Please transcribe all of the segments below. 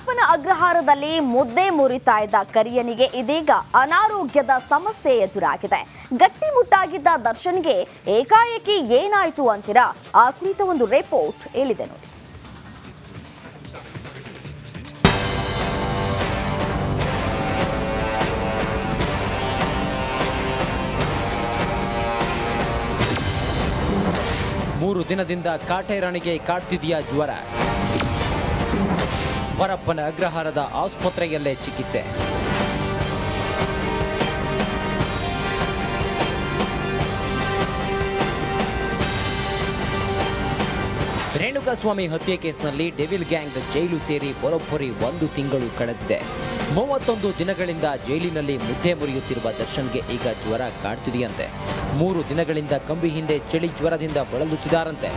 ವರಪ್ಪನ ಅಗ್ರಹಾರದಲ್ಲಿ ಮುದ್ದೆ ಮುರಿತಾ ಇದ್ದ ಕರಿಯನಿಗೆ ಇದೀಗ ಅನಾರೋಗ್ಯದ ಸಮಸ್ಯೆ ಎದುರಾಗಿದೆ. ಗಟ್ಟಿಮುಟ್ಟಾಗಿದ್ದ ದರ್ಶನ್ಗೆ ಏಕಾಏಕಿ ಏನಾಯ್ತು ಅಂತೀರಾ? ಆ ಕುರಿತ ಒಂದು ರಿಪೋರ್ಟ್ ಇಲ್ಲಿದೆ ನೋಡಿ. ಮೂರು ದಿನದಿಂದ ಕಾಟೇರಣಿಗೆ ಕಾಡ್ತಿದೆಯಾ ಜ್ವರ? ವರಪ್ಪನ ಅಗ್ರಹಾರದ ಆಸ್ಪತ್ರೆಯಲ್ಲೇ ಚಿಕಿತ್ಸೆ. ರೇಣುಕಾಸ್ವಾಮಿ ಹತ್ಯೆ ಕೇಸ್ನಲ್ಲಿ ಡೆವಿಲ್ ಗ್ಯಾಂಗ್ ಜೈಲು ಸೇರಿ ಬರೋಬ್ಬರಿ 1 ತಿಂಗಳು ಕಳೆದಿದೆ. 31 ದಿನಗಳಿಂದ ಜೈಲಿನಲ್ಲಿ ಮುದ್ದೆ ಮುರಿಯುತ್ತಿರುವ ದರ್ಶನ್ಗೆ ಈಗ ಜ್ವರ ಕಾಡ್ತಿದೆಯಂತೆ. 3 ದಿನಗಳಿಂದ ಕಂಬಿ ಹಿಂದೆ ಚಳಿ ಜ್ವರದಿಂದ ಬಳಲುತ್ತಿದ್ದಾರಂತೆ.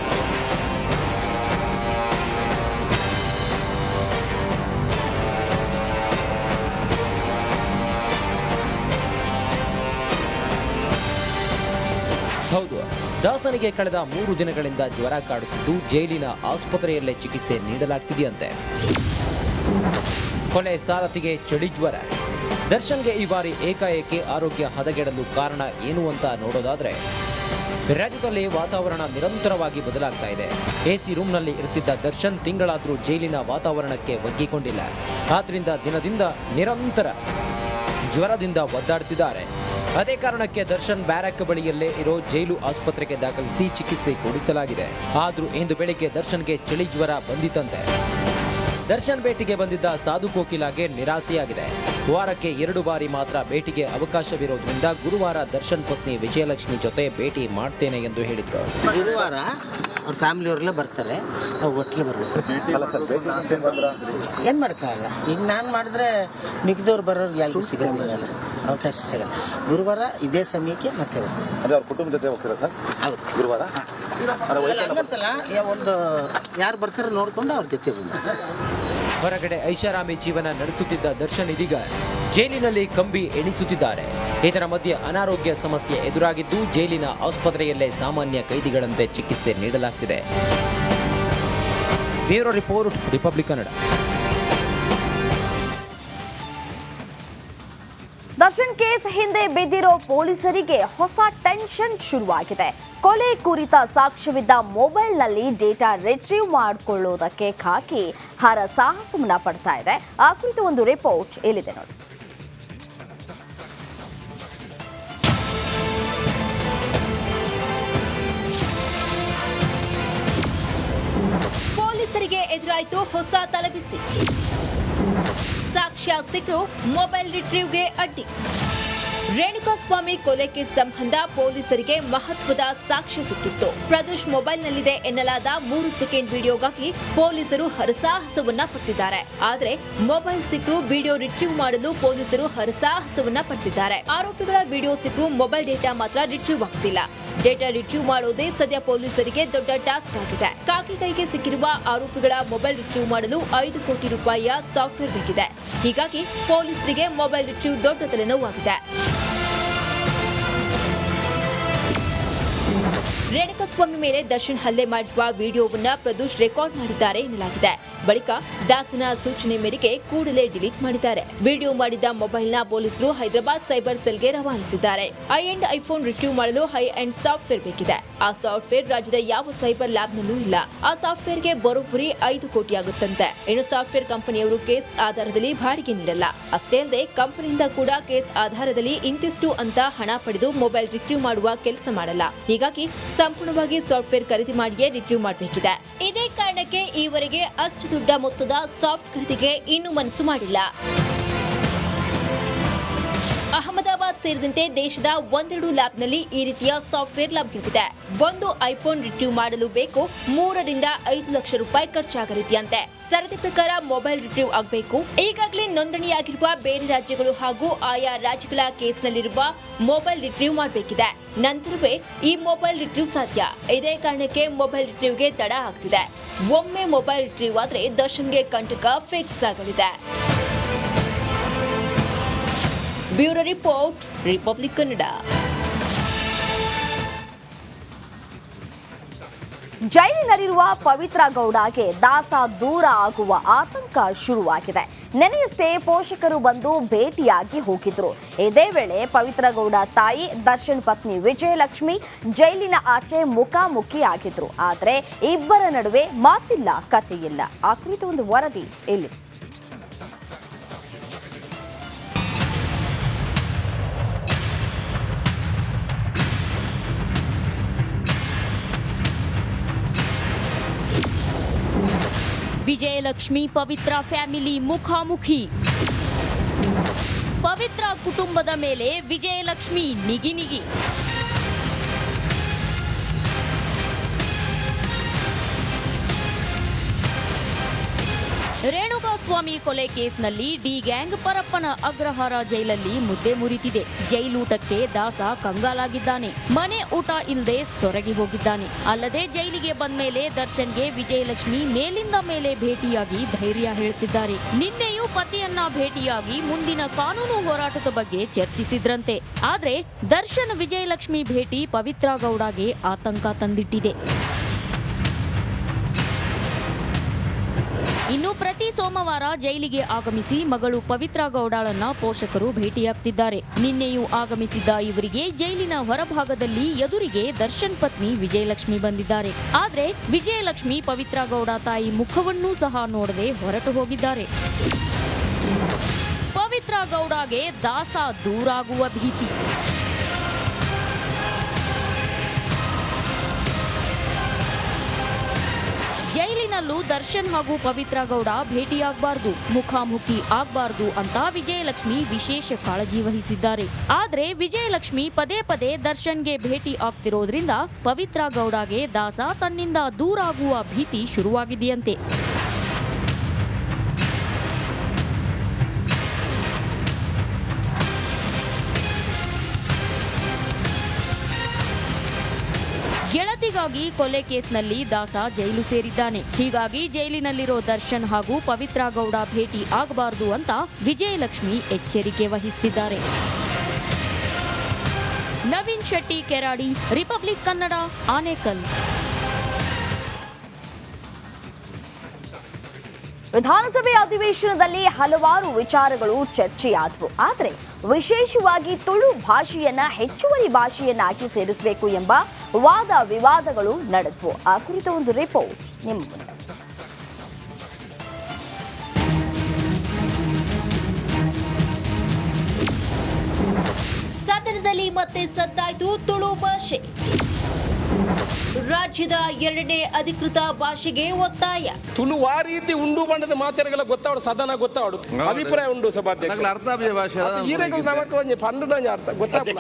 ಹೌದು, ದಾಸನಿಗೆ ಕಳೆದ 3 ದಿನಗಳಿಂದ ಜ್ವರ ಕಾಡುತ್ತಿದ್ದು ಜೈಲಿನ ಆಸ್ಪತ್ರೆಯಲ್ಲೇ ಚಿಕಿತ್ಸೆ ನೀಡಲಾಗ್ತಿದೆಯಂತೆ. ಕೊನೆ ಸಾರಥಿಗೆ ಚಳಿ ಜ್ವರ. ದರ್ಶನ್ಗೆ ಈ ಬಾರಿ ಏಕಾಏಕಿ ಆರೋಗ್ಯ ಹದಗೆಡಲು ಕಾರಣ ಏನು ಅಂತ ನೋಡೋದಾದ್ರೆ, ರಾಜ್ಯದಲ್ಲಿ ವಾತಾವರಣ ನಿರಂತರವಾಗಿ ಬದಲಾಗ್ತಾ ಇದೆ. ಎಸಿ ರೂಮ್ನಲ್ಲಿ ಇರ್ತಿದ್ದ ದರ್ಶನ್ ತಿಂಗಳಾದರೂ ಜೈಲಿನ ವಾತಾವರಣಕ್ಕೆ ಒಗ್ಗಿಕೊಂಡಿಲ್ಲ. ಆದ್ರಿಂದ ದಿನದಿಂದ ನಿರಂತರ ಜ್ವರದಿಂದ ಒದ್ದಾಡ್ತಿದ್ದಾರೆ. ಅದೇ ಕಾರಣಕ್ಕೆ ದರ್ಶನ್ ಬ್ಯಾರಕ್ ಬಳಿಯಲ್ಲೇ ಇರೋ ಜೈಲು ಆಸ್ಪತ್ರೆಗೆ ದಾಖಲಿಸಿ ಚಿಕಿತ್ಸೆ ಕೊಡಿಸಲಾಗಿದೆ. ಆದ್ರೂ ಇಂದು ಬೆಳಿಗ್ಗೆ ದರ್ಶನ್ಗೆ ಚಳಿ ಜ್ವರ ಬಂದಿತ್ತಂತೆ. ದರ್ಶನ್ ಭೇಟಿಗೆ ಬಂದಿದ್ದ ಸಾಧು ಕೋಕಿಲಾಗೆ ನಿರಾಸೆಯಾಗಿದೆ. ವಾರಕ್ಕೆ 2 ಬಾರಿ ಮಾತ್ರ ಭೇಟಿಗೆ ಅವಕಾಶವಿರೋದ್ರಿಂದ ಗುರುವಾರ ದರ್ಶನ್ ಪತ್ನಿ ವಿಜಯಲಕ್ಷ್ಮಿ ಜೊತೆ ಭೇಟಿ ಮಾಡ್ತೇನೆ ಎಂದು ಹೇಳಿದ್ರು. ಗುರುವಾರ ಅವ್ರ ಫ್ಯಾಮಿಲಿಯವರೆಲ್ಲ ಬರ್ತಾರೆ, ನಾವು ಒಟ್ಟಿಗೆ ಬರಬೇಕು. ಏನು ಮಾಡೋಕ್ಕಾಗಲ್ಲ. ಈಗ ನಾನು ಮಾಡಿದ್ರೆ ಮಿಕ್ದವ್ರು ಬರೋರು ಯಾರಿಗೂ ಸಿಗೋದಿಲ್ಲ, ಅವಕಾಶ ಸಿಗಲ್ಲ. ಗುರುವಾರ ಇದೇ ಸಮಯಕ್ಕೆ ಮತ್ತೆ ಅಂದರೆ ಅವ್ರ ಕುಟುಂಬದ ಜೊತೆ ಹೋಗ್ತೀರಾ ಸರ್? ಹೌದು, ಗುರುವಾರ ಹಂಗಂತಲ್ಲ, ಒಂದು ಯಾರು ಬರ್ತಾರೋ ನೋಡಿಕೊಂಡು ಅವ್ರ ಜೊತೆ ಬಂದು. ಹೊರಗಡೆ ಐಷಾರಾಮಿ ಜೀವನ ನಡೆಸುತ್ತಿದ್ದ ದರ್ಶನ್ ಇದೀಗ ಜೈಲಿನಲ್ಲಿ ಕಂಬಿ ಎಣಿಸುತ್ತಿದ್ದಾರೆ. ಇದರ ಮಧ್ಯೆ ಅನಾರೋಗ್ಯ ಸಮಸ್ಯೆ ಎದುರಾಗಿದ್ದು ಜೈಲಿನ ಆಸ್ಪತ್ರೆಯಲ್ಲೇ ಸಾಮಾನ್ಯ ಕೈದಿಗಳಂತೆ ಚಿಕಿತ್ಸೆ ನೀಡಲಾಗ್ತಿದೆ. Bureau report, Republic Kannada. Darshan case ಹಿಂದೆ ಬಿದ್ದಿರೋ ಪೊಲೀಸರಿಗೆ ಹೊಸ ಟೆನ್ಷನ್ ಶುರುವಾಗಿದೆ. ಕೊಲೆ ಕುರಿತ ಸಾಕ್ಷ್ಯವಿದ್ದ ಮೊಬೈಲ್ನಲ್ಲಿ ಡೇಟಾ ರಿಟ್ರೀವ್ ಮಾಡಿಕೊಳ್ಳುವುದಕ್ಕೆ ಖಾಕಿ ಹರಸಾಹಸವನ್ನ ಪಡ್ತಾ ಇದೆ. ಆ ಕುರಿತು ಒಂದು ರಿಪೋರ್ಟ್ ಇಲ್ಲಿದೆ ನೋಡಿ. ಪೊಲೀಸರಿಗೆ ಎದುರಾಯಿತು ಹೊಸ ತಲೆಬಿಸಿ. ಸಾಕ್ಷ್ಯ ಸಿಕ್ಕರು ಮೊಬೈಲ್ ರಿಟ್ರೀವ್ಗೆ ಅಡ್ಡಿ. ರೇಣುಕಾಸ್ವಾಮಿ ಕೊಲೆ ಕೇಸ್ ಸಂಬಂಧ ಪೊಲೀಸರಿಗೆ ಮಹತ್ವದ ಸಾಕ್ಷ್ಯ ಸಿಕ್ಕಿತ್ತು. ಪ್ರದೋಷ್ ಮೊಬೈಲ್ನಲ್ಲಿದೆ ಎನ್ನಲಾದ 3 ಸೆಕೆಂಡ್ ವಿಡಿಯೋಗಾಗಿ ಪೊಲೀಸರು ಹರಸಾಹಸವನ್ನ ಪಡ್ತಿದ್ದಾರೆ. ಆದರೆ ಮೊಬೈಲ್ ಸಿಕ್ಕರು ವಿಡಿಯೋ ರಿಟ್ರೀವ್ ಮಾಡಲು ಪೊಲೀಸರು ಹರಸಾಹಸವನ್ನ ಪಡ್ತಿದ್ದಾರೆ. ಆರೋಪಿಗಳ ವಿಡಿಯೋ ಸಿಕ್ಕರು ಮೊಬೈಲ್ ಡೇಟಾ ಮಾತ್ರ ರಿಟ್ರೀವ್ ಆಗ್ತಿಲ್ಲ. ಡೇಟಾ ರಿಟ್ರೀವ್ ಮಾಡೋದೇ ಸದ್ಯ ಪೊಲೀಸರಿಗೆ ದೊಡ್ಡ ಟಾಸ್ಕ್ ಆಗಿದೆ. ಕಾಕಿ ಕೈಗೆ ಸಿಕ್ಕಿರುವ ಆರೋಪಿಗಳ ಮೊಬೈಲ್ ರಿಟ್ರೀವ್ ಮಾಡಲು 5 ಕೋಟಿ ರೂಪಾಯಿಯ ಸಾಫ್ಟ್ವೇರ್ ಬೇಕಿದೆ. ಹೀಗಾಗಿ ಪೊಲೀಸರಿಗೆ ಮೊಬೈಲ್ ರಿಟ್ರೀವ್ ದೊಡ್ಡ ತಲೆನೋವಾಗಿದೆ. ರೇಣುಕಾಸ್ವಾಮಿ ಮೇಲೆ ದರ್ಶನ್ ಹಲ್ಲೆ ಮಾಡಿರುವ ವಿಡಿಯೋವನ್ನ ಪ್ರದೋಷ್ ರೆಕಾರ್ಡ್ ಮಾಡಿದ್ದಾರೆ ಎನ್ನಲಾಗಿದೆ. ಬಳಿಕ ದಾಸನ ಸೂಚನೆ ಮೇರೆಗೆ ಕೂಡಲೇ ಡಿಲೀಟ್ ಮಾಡಿದ್ದಾರೆ. ವಿಡಿಯೋ ಮಾಡಿದ್ದ ಮೊಬೈಲ್ನ ಪೊಲೀಸರು ಹೈದರಾಬಾದ್ ಸೈಬರ್ ಸೆಲ್ಗೆ ರವಾನಿಸಿದ್ದಾರೆ. ಹೈ ಅಂಡ್ ಐಫೋನ್ ರಿಟ್ರೀವ್ ಮಾಡಲು ಹೈ ಅಂಡ್ ಸಾಫ್ಟ್ವೇರ್ ಬೇಕಿದೆ. ಆ ಸಾಫ್ಟ್ವೇರ್ ರಾಜ್ಯದ ಯಾವ ಸೈಬರ್ ಲ್ಯಾಬ್ನಲ್ಲೂ ಇಲ್ಲ. ಆ ಸಾಫ್ಟ್ವೇರ್ಗೆ ಬರೋಬ್ಬರಿ 5 ಕೋಟಿ ಆಗುತ್ತಂತೆ. ಇನ್ನು ಸಾಫ್ಟ್ವೇರ್ ಕಂಪನಿಯವರು ಕೇಸ್ ಆಧಾರದಲ್ಲಿ ಬಾಡಿಗೆ ನೀಡಲ್ಲ. ಅಷ್ಟೇ ಅಲ್ಲದೆ ಕಂಪನಿಯಿಂದ ಕೂಡ ಕೇಸ್ ಆಧಾರದಲ್ಲಿ ಇಂತಿಷ್ಟು ಅಂತ ಹಣ ಪಡೆದು ಮೊಬೈಲ್ ರಿಟ್ರೀವ್ ಮಾಡುವ ಕೆಲಸ ಮಾಡಲ್ಲ. ಹೀಗಾಗಿ ಸಂಪೂರ್ಣವಾಗಿ ಸಾಫ್ಟ್ವೇರ್ ಖರೀದಿ ಮಾಡಿಯೇ ರಿಟ್ರೀವ್ ಮಾಡಬೇಕಿದೆ. ಇದೇ ಕಾರಣಕ್ಕೆ ಈವರೆಗೆ ಅಷ್ಟು ದೊಡ್ಡ ಮೊತ್ತದ ಸಾಫ್ಟ್ ಖರೀದಿಗೆ ಇನ್ನೂ ಮನಸ್ಸು ಮಾಡಿಲ್ಲ. ಅಹಮದಾಬಾದ್ ಸೇರಿದಂತೆ ದೇಶದ 1-2 ಲ್ಯಾಬ್ನಲ್ಲಿ ಈ ರೀತಿಯ ಸಾಫ್ಟ್ವೇರ್ ಲಭ್ಯವಿದೆ. ಒಂದು ಐಫೋನ್ ರಿಟ್ರೀವ್ ಮಾಡಲು ಬೇಕು 3 ರಿಂದ 5 ಲಕ್ಷ ರೂಪಾಯಿ ಖರ್ಚಾಗಲಿದೆಯಂತೆ. ಸರದಿ ಪ್ರಕಾರ ಮೊಬೈಲ್ ರಿಟ್ರೀವ್ ಆಗಬೇಕು. ಈಗಾಗಲೇ ನೋಂದಣಿಯಾಗಿರುವ ಬೇರೆ ರಾಜ್ಯಗಳು ಹಾಗೂ ಆಯಾ ರಾಜ್ಯಗಳ ಕೇಸ್ನಲ್ಲಿರುವ ಮೊಬೈಲ್ ರಿಟ್ರೀವ್ ಮಾಡಬೇಕಿದೆ. ನಂತರವೇ ಈ ಮೊಬೈಲ್ ರಿಟ್ರೀವ್ ಸಾಧ್ಯ. ಇದೇ ಕಾರಣಕ್ಕೆ ಮೊಬೈಲ್ ರಿಟ್ರೀವ್ಗೆ ತಡ ಆಗ್ತಿದೆ. ಒಮ್ಮೆ ಮೊಬೈಲ್ ರಿಟ್ರೀವ್ ಆದ್ರೆ ದರ್ಶನ್ಗೆ ಕಂಟಕ ಫಿಕ್ಸ್ ಆಗಲಿದೆ. Bureau report, Republic Kannada. ಜೈಲಿನಲ್ಲಿರುವ ಪವಿತ್ರ ಗೌಡಗೆ ದಾಸ ದೂರ ಆಗುವ ಆತಂಕ ಶುರುವಾಗಿದೆ. ನೆನೆಯಷ್ಟೇ ಪೋಷಕರು ಬಂದು ಭೇಟಿಯಾಗಿ ಹೋಗಿದ್ರು. ಇದೇ ವೇಳೆ ಪವಿತ್ರ ಗೌಡ ತಾಯಿ ದರ್ಶನ್ ಪತ್ನಿ ವಿಜಯಲಕ್ಷ್ಮಿ ಜೈಲಿನ ಆಚೆ ಮುಖಾಮುಖಿಯಾಗಿದ್ರು. ಆದರೆ ಇಬ್ಬರ ನಡುವೆ ಮಾತಿಲ್ಲ, ಕಥೆಯಿಲ್ಲ. ಆ ಕುರಿತು ಒಂದು ವರದಿ ಇಲ್ಲಿ. ವಿಜಯಲಕ್ಷ್ಮಿ ಪವಿತ್ರ ಫ್ಯಾಮಿಲಿ ಮುಖಾಮುಖಿ. ಪವಿತ್ರ ಕುಟುಂಬದ ಮೇಲೆ ವಿಜಯಲಕ್ಷ್ಮಿ ನಿಗಿ. ರೇಣುಕಾಸ್ವಾಮಿ ಕೊಲೆ ಕೇಸ್ನಲ್ಲಿ ಡಿ ಗ್ಯಾಂಗ್ ಪರಪ್ಪನ ಅಗ್ರಹಾರ ಜೈಲಲ್ಲಿ ಮುದ್ದೆ ಮುರಿತಿದೆ. ಜೈಲೂಟಕ್ಕೆ ದಾಸ ಕಂಗಾಲಾಗಿದ್ದಾನೆ. ಮನೆ ಊಟ ಇಲ್ಲದೆ ಸೊರಗಿ ಹೋಗಿದ್ದಾನೆ. ಅಲ್ಲದೆ ಜೈಲಿಗೆ ಬಂದ್ಮೇಲೆ ದರ್ಶನ್ಗೆ ವಿಜಯಲಕ್ಷ್ಮಿ ಮೇಲಿಂದ ಮೇಲೆ ಭೇಟಿಯಾಗಿ ಧೈರ್ಯ ಹೇಳ್ತಿದ್ದಾರೆ. ನಿನ್ನೆಯೂ ಪತಿಯನ್ನ ಭೇಟಿಯಾಗಿ ಮುಂದಿನ ಕಾನೂನು ಹೋರಾಟದ ಬಗ್ಗೆ ಚರ್ಚಿಸಿದ್ರಂತೆ. ಆದ್ರೆ ದರ್ಶನ್ ವಿಜಯಲಕ್ಷ್ಮಿ ಭೇಟಿ ಪವಿತ್ರ ಗೌಡಗೆ ಆತಂಕ ತಂದಿಟ್ಟಿದೆ. ಇನ್ನು ಪ್ರತಿ ಸೋಮವಾರ ಜೈಲಿಗೆ ಆಗಮಿಸಿ ಮಗಳು ಪವಿತ್ರ ಗೌಡಳನ್ನ ಪೋಷಕರು ಭೇಟಿಯಾಗ್ತಿದ್ದಾರೆ. ನಿನ್ನೆಯೂ ಆಗಮಿಸಿದ್ದ ಇವರಿಗೆ ಜೈಲಿನ ಹೊರಭಾಗದಲ್ಲಿ ಎದುರಿಗೆ ದರ್ಶನ್ ಪತ್ನಿ ವಿಜಯಲಕ್ಷ್ಮಿ ಬಂದಿದ್ದಾರೆ. ಆದ್ರೆ ವಿಜಯಲಕ್ಷ್ಮಿ ಪವಿತ್ರ ಗೌಡ ತಾಯಿ ಮುಖವನ್ನೂ ಸಹ ನೋಡದೆ ಹೊರಟು ಹೋಗಿದ್ದಾರೆ. ಪವಿತ್ರ ಗೌಡಗೆ ದಾಸ ದೂರಾಗುವ ಭೀತಿ. ಜೈಲಿನಲ್ಲೂ ದರ್ಶನ್ ಹಾಗೂ ಪವಿತ್ರ ಗೌಡ ಭೇಟಿಯಾಗಬಾರ್ದು, ಮುಖಾಮುಖಿ ಆಗಬಾರ್ದು ಅಂತ ವಿಜಯಲಕ್ಷ್ಮಿ ವಿಶೇಷ ಕಾಳಜಿ ವಹಿಸಿದ್ದಾರೆ. ಆದ್ರೆ ವಿಜಯಲಕ್ಷ್ಮಿ ಪದೇ ಪದೇ ದರ್ಶನ್ಗೆ ಭೇಟಿ ಆಗ್ತಿರೋದ್ರಿಂದ ಪವಿತ್ರ ಗೌಡಗೆ ದಾಸ ತನ್ನಿಂದ ದೂರಾಗುವ ಭೀತಿ ಶುರುವಾಗಿದೆಯಂತೆ. ಗೆಳತಿಗಾಗಿ ಕೊಲೆ ಕೇಸ್ನಲ್ಲಿ ದಾಸ ಜೈಲು ಸೇರಿದ್ದಾನೆ. ಹೀಗಾಗಿ ಜೈಲಿನಲ್ಲಿರೋ ದರ್ಶನ್ ಹಾಗೂ ಪವಿತ್ರ ಗೌಡ ಭೇಟಿ ಆಗಬಾರದು ಅಂತ ವಿಜಯಲಕ್ಷ್ಮಿ ಎಚ್ಚರಿಕೆ ವಹಿಸುತ್ತಿದ್ದಾರೆ. ನವೀನ್ ಶೆಟ್ಟಿ, ಕೆರಾಡಿ, ರಿಪಬ್ಲಿಕ್ ಕನ್ನಡ, ಆನೇಕಲ್. ವಿಧಾನಸಭೆ ಅಧಿವೇಶನದಲ್ಲಿ ಹಲವಾರು ವಿಚಾರಗಳು ಚರ್ಚೆಯಾದವು. ಆದರೆ ವಿಶೇಷವಾಗಿ ತುಳು ಭಾಷೆಯನ್ನ ಹೆಚ್ಚುವರಿ ಭಾಷೆಯನ್ನಾಗಿ ಸೇರಿಸಬೇಕು ಎಂಬ ವಾದ ವಿವಾದಗಳು ನಡೆದವು. ಆ ಕುರಿತ ಒಂದು ರಿಪೋರ್ಟ್ ನಿಮ್ಮ ಮುಂದೆ. ಸದನದಲ್ಲಿ ಮತ್ತೆ ಸದ್ದಾಯ್ತು ತುಳು ಭಾಷೆ. ರಾಜ್ಯದ 2ನೇ ಅಧಿಕೃತ ಭಾಷೆಗೆ ಒತ್ತಾಯ. ತುಳು ಆ ರೀತಿ ಉಂಡು ಬಣ್ಣದ ಮಾತೆರಗೆಲ್ಲ ಗೊತ್ತಾವಡು, ಸದನ ಗೊತ್ತಾವಡು, ಅಭಿಪ್ರಾಯ ಉಂಡು ಸಭಾಧ್ಯಕ್ಷ. ಅರ್ಥ ಭಾಷೆ ನಮಕ್ ಒಂಜಿ ಪಂಡು ಅರ್ಥ ಗೊತ್ತಾಗ